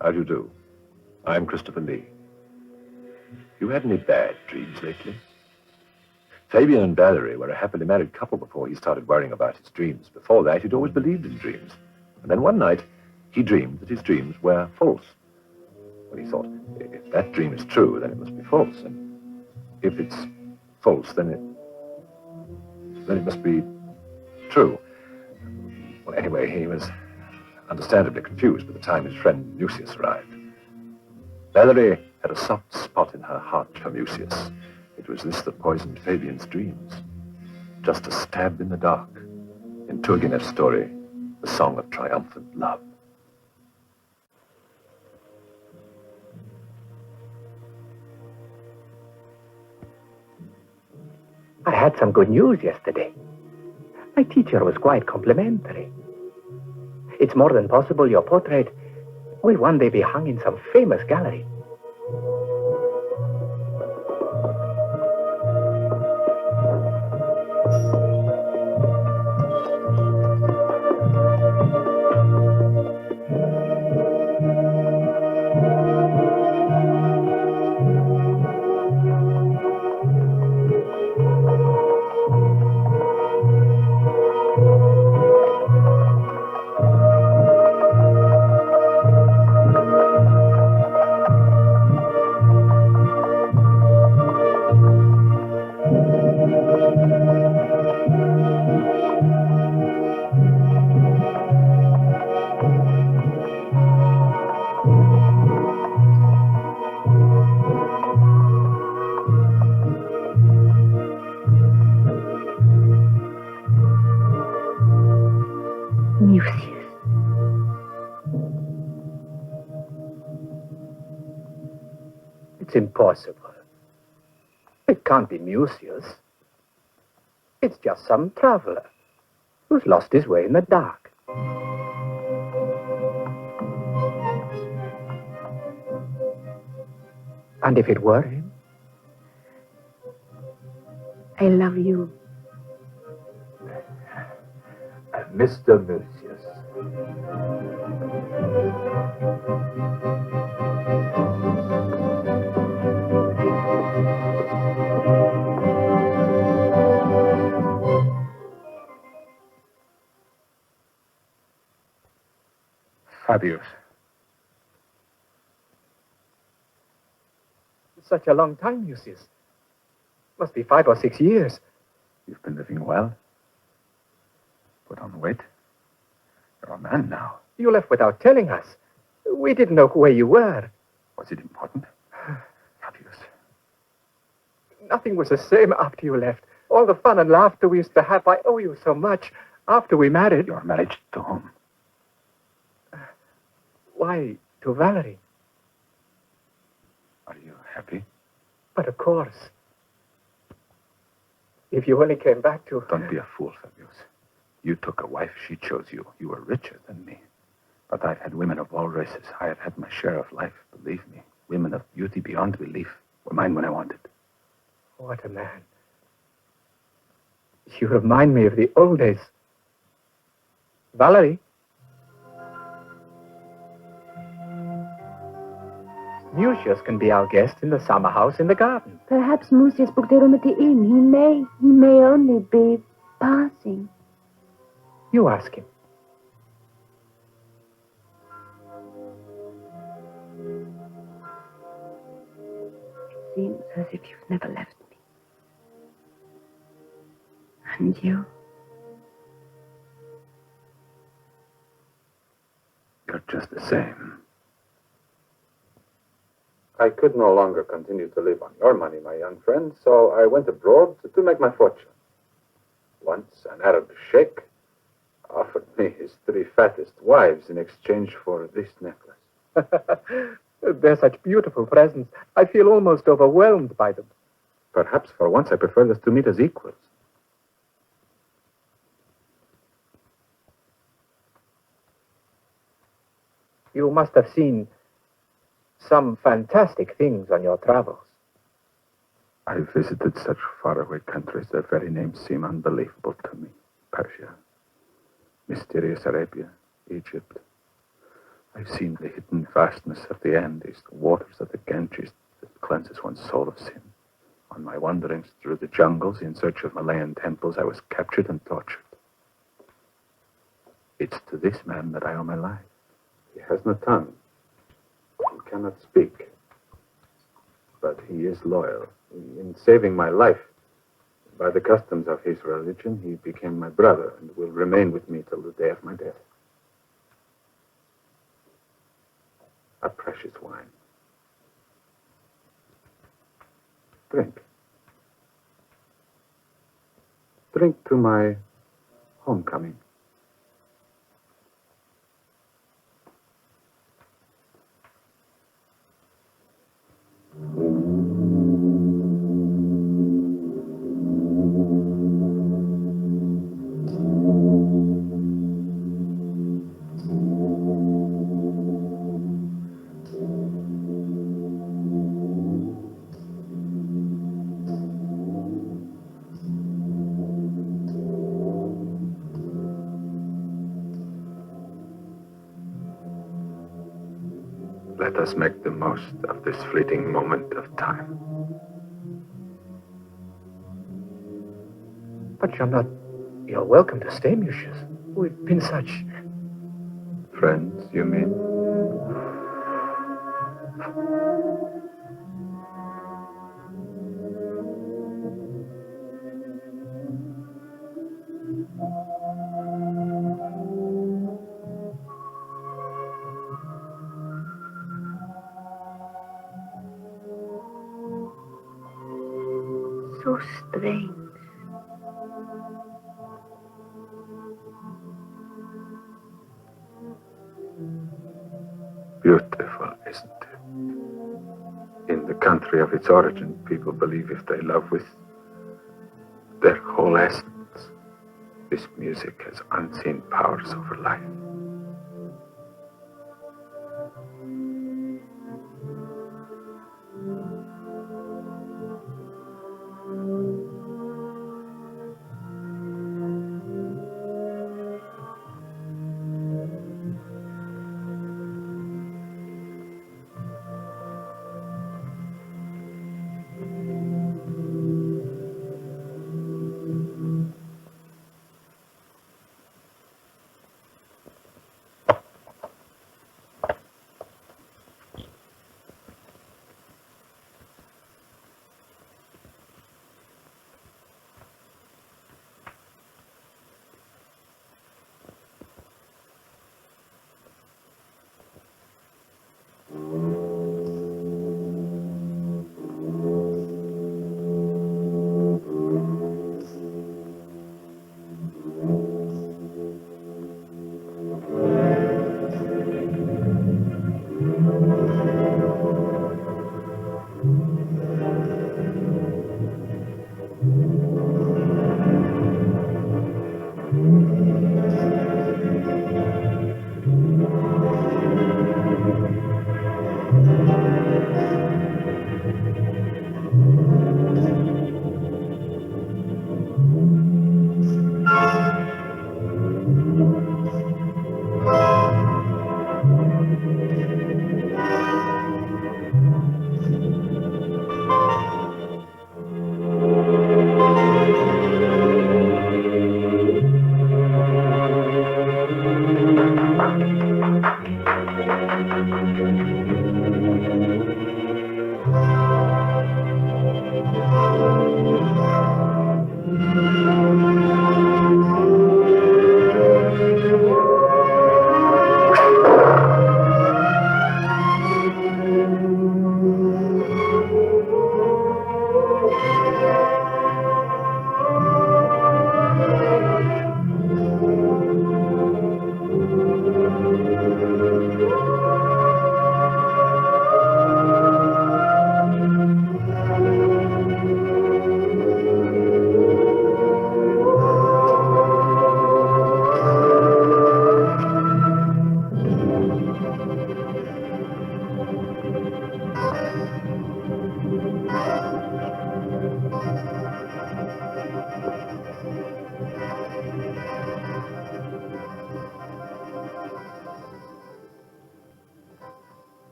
How do you do? I'm Christopher Lee. You had any bad dreams lately? Fabian and Valerie were a happily married couple before he started worrying about his dreams. Before that, he'd always believed in dreams. And then one night, he dreamed that his dreams were false. Well, he thought, if that dream is true, then it must be false. And if it's false, then it must be true. Well, anyway, he was understandably confused by the time his friend Lucius arrived. Valerie had a soft spot in her heart for Lucius. It was this that poisoned Fabian's dreams. Just a stab in the dark. In Turgenev's story, the song of triumphant love. I had some good news yesterday. My teacher was quite complimentary. It's more than possible your portrait will one day be hung in some famous gallery. It's impossible. It can't be Mucius. It's just some traveler who's lost his way in the dark. And if it were him? I love you. Mr. Mucius. Fabius. Such a long time, Mucius. Must be 5 or 6 years. You've been living well. Put on weight. You're a man now. You left without telling us. We didn't know where you were. Was it important? Fabius. Nothing was the same after you left. All the fun and laughter we used to have, I owe you so much. After we married... Your marriage to whom? Why, to Valerie. Are you happy? But of course. If you only came back to... Don't be a fool, Fabius. You took a wife, she chose you. You were richer than me. But I've had women of all races. I have had my share of life, believe me. Women of beauty beyond belief were mine when I wanted. What a man. You remind me of the old days. Valerie? Mucius can be our guest in the summer house in the garden. Perhaps Mucius booked a room at the inn. He may only be passing. You ask him. It seems as if you've never left me. And you? You're just the same. I could no longer continue to live on your money, my young friend, so I went abroad to make my fortune. Once an Arab sheikh offered me his 3 fattest wives in exchange for this necklace. They're such beautiful presents. I feel almost overwhelmed by them. Perhaps for once I prefer us to meet as equals. You must have seen some fantastic things on your travels. I visited such faraway countries, their very names seem unbelievable to me. Persia, mysterious Arabia, Egypt. I've seen the hidden vastness of the Andes, the waters of the Ganges that cleanses one's soul of sin. On my wanderings through the jungles in search of Malayan temples, I was captured and tortured. It's to this man that I owe my life. He has no tongue. He cannot speak. But he is loyal. In saving my life, by the customs of his religion, he became my brother and will remain with me till the day of my death. A precious wine. Drink. Drink to my homecoming. Let us make the most of this fleeting moment of time. But you're welcome to stay, Mucius. We've been such... Friends, you mean? So strange. Beautiful, isn't it? In the country of its origin, people believe if they love with their whole essence, this music has unseen powers over life.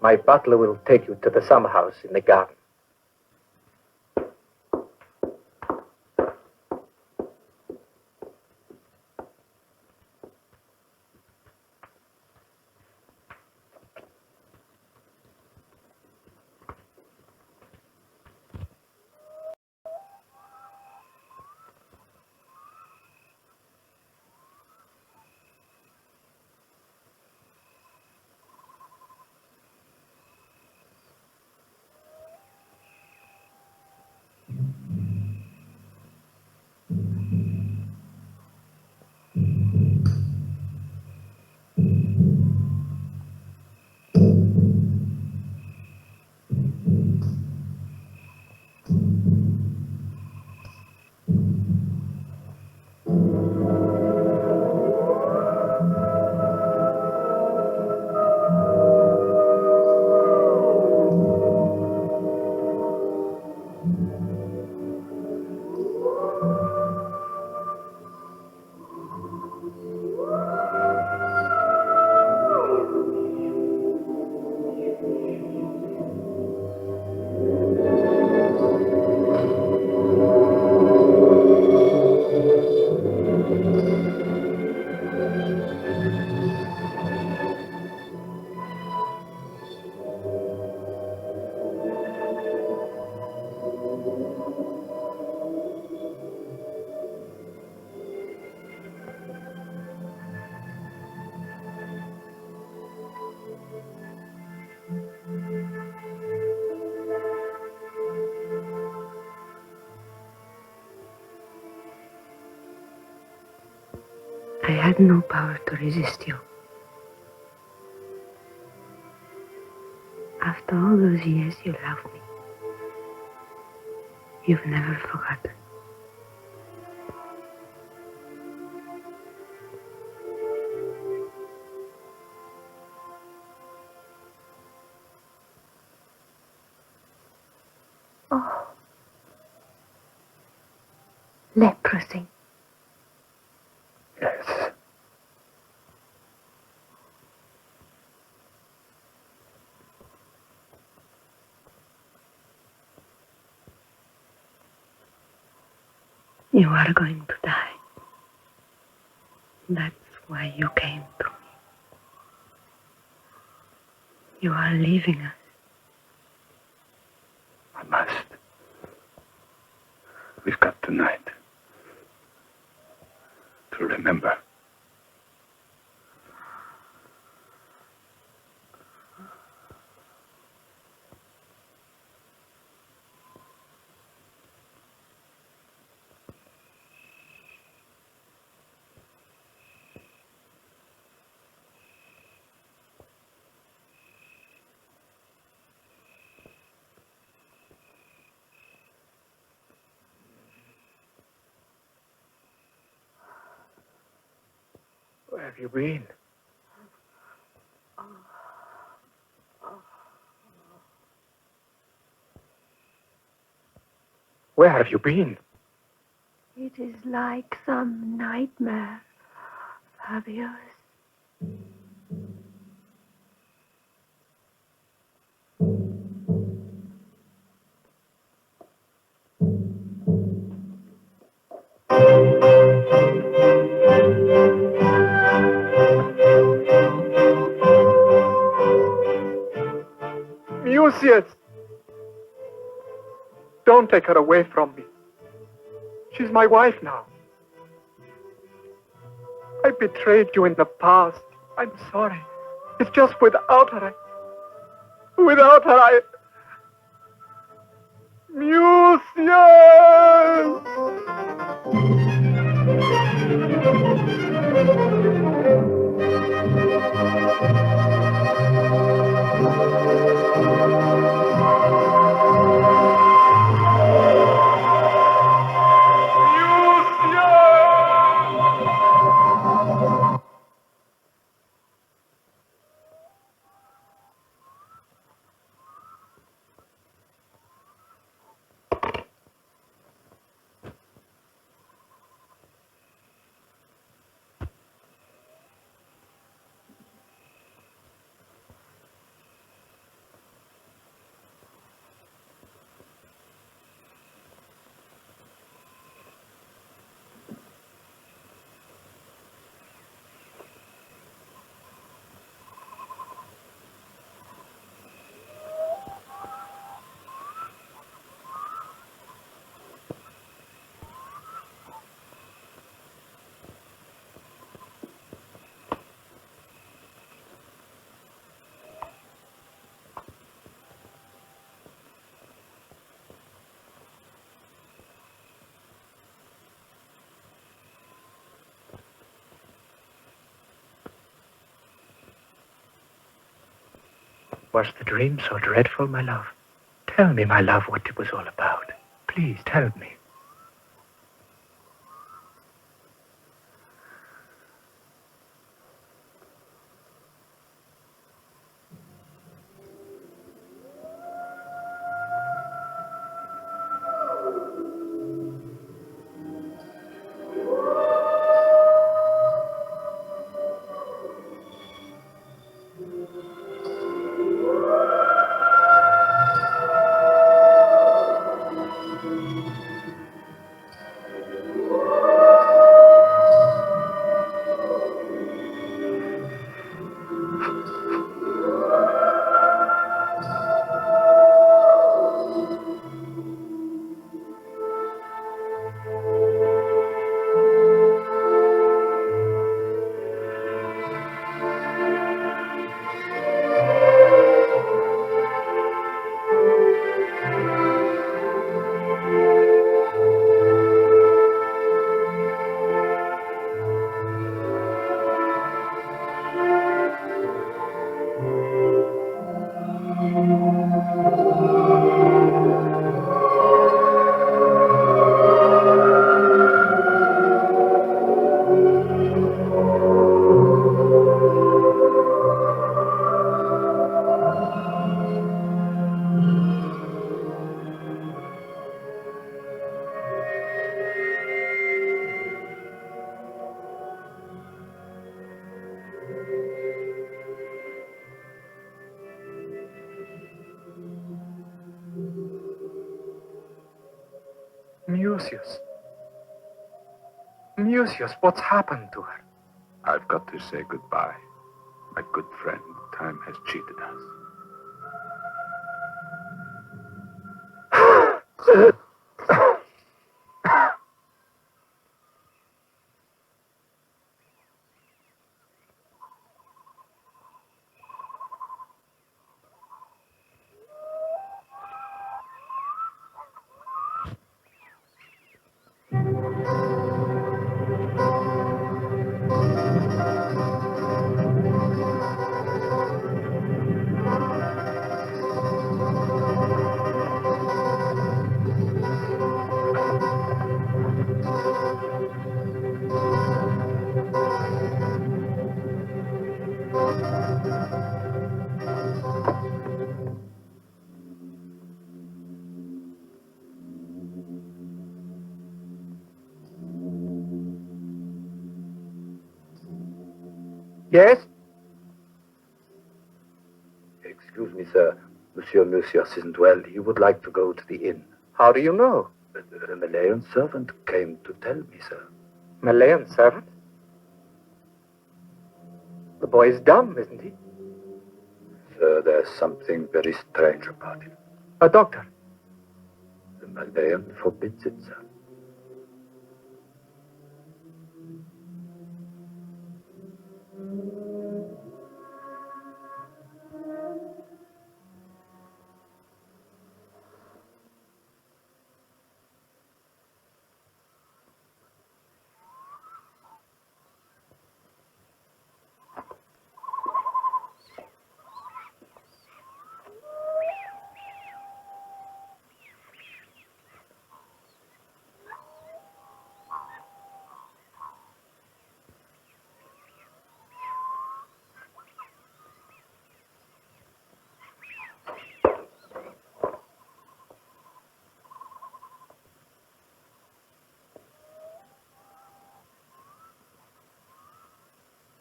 My butler will take you to the summer house in the garden. I had no power to resist you. After all those years, you loved me. You've never forgotten. Oh. Leprosy. Yes. You are going to die. That's why you came to me. You are leaving us. I must. We've got tonight to remember. Where have you been? Where have you been? It is like some nightmare, Fabius. Mucius! Don't take her away from me. She's my wife now. I betrayed you in the past. I'm sorry. It's just without her, I... Mucius! Was the dream so dreadful, my love? Tell me, my love, what it was all about. Please, tell me. Mucius. Mucius, what's happened to her? I've got to say goodbye. My good friend, time has cheated us. Yes? Excuse me, sir. Monsieur Mucius isn't well. He would like to go to the inn. How do you know? The Malayan servant came to tell me, sir. Malayan servant? The boy's dumb, isn't he? Sir, there's something very strange about him. A doctor. The Malayan forbids it, sir.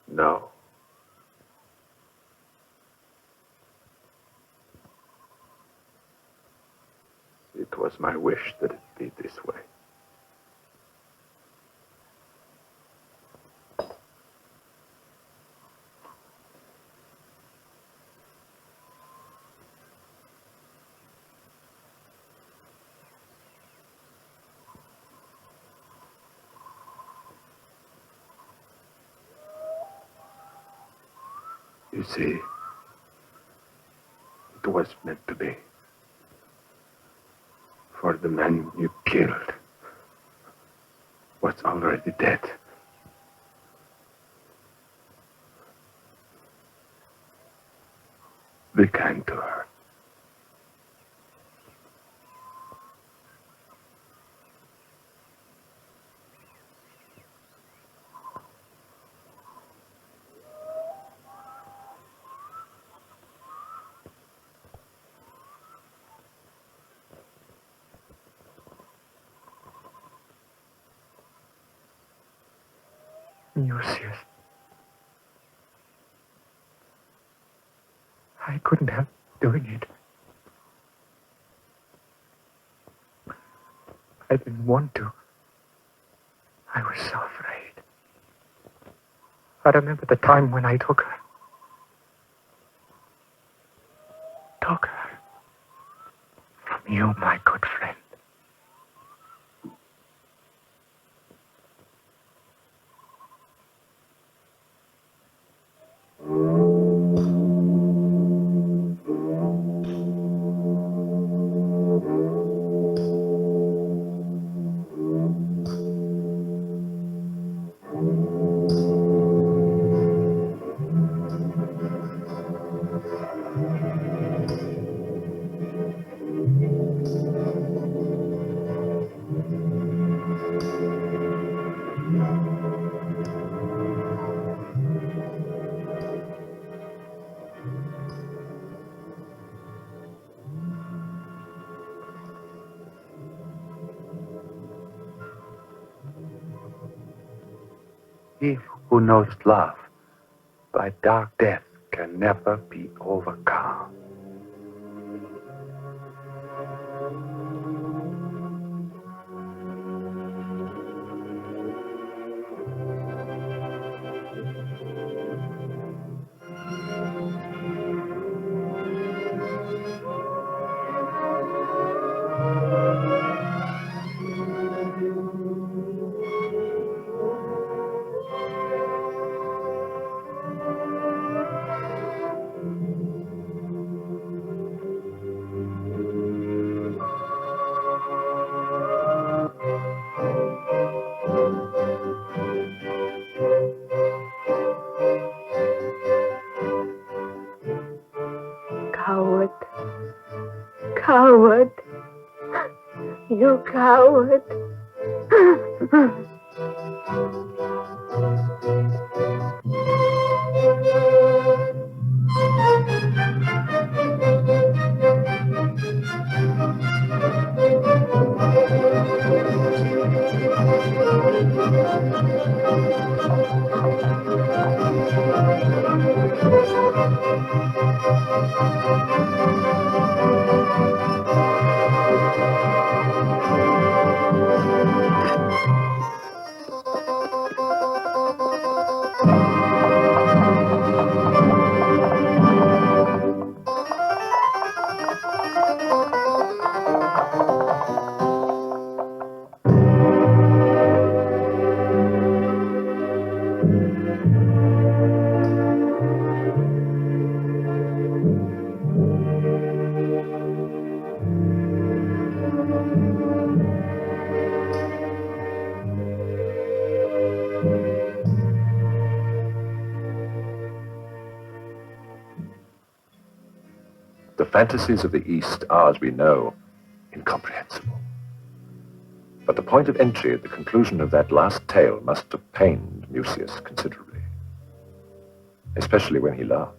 No. It was my wish that it be this way. You see, it was meant to be. For the man you killed was already dead. Be kind to her. Lucius. I couldn't help doing it. I didn't want to. I was so afraid. I remember the time when I took her. Took her. From you, my good friend. He who knows love by dark death can never be overcome. Coward. Coward. You coward. The fantasies of the East are, as we know, incomprehensible. But the point of entry at the conclusion of that last tale must have pained Mucius considerably, especially when he laughed.